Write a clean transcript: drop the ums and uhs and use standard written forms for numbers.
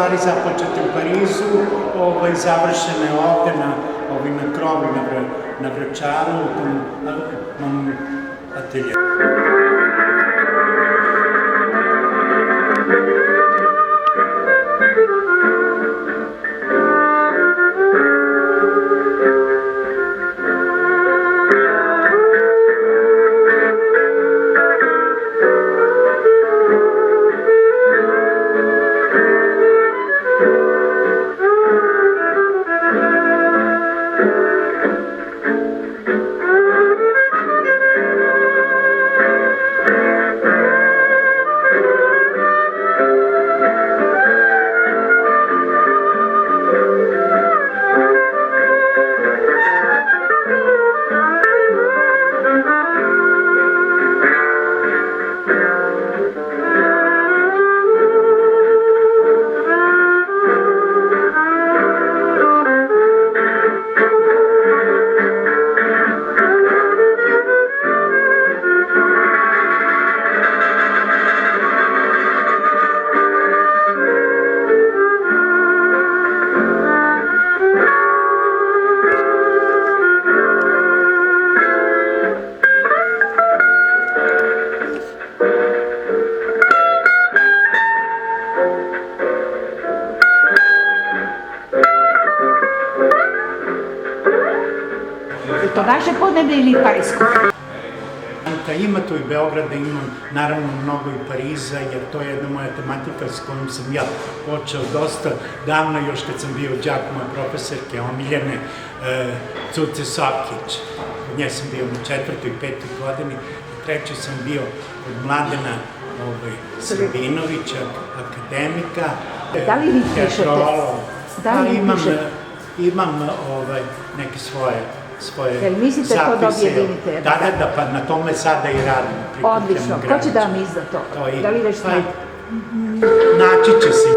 stvari započete u Parizu, završene ovde na krovu na Vračaru, u tom mom ateljeru. To vaše podneblje ili parijsko? Ima tu i Beograda, ima naravno mnogo i Pariza, jer to je jedna moja tematika s kojom sam ja počeo dosta davno, još kad sam bio đak moje profesorke omiljene Cuce Sokić. Od nje sam bio u 4. i 5. godini, u 3. sam bio od Mladena Srbinovića, akademika, teatrolog. Da li vi pišete? Imam neke svoje zapise. Jel mislite to da objedinite? Da, pa na tome sada i radim. Odlično. Ko će da vam izda to? Da li već znate? Naći će se.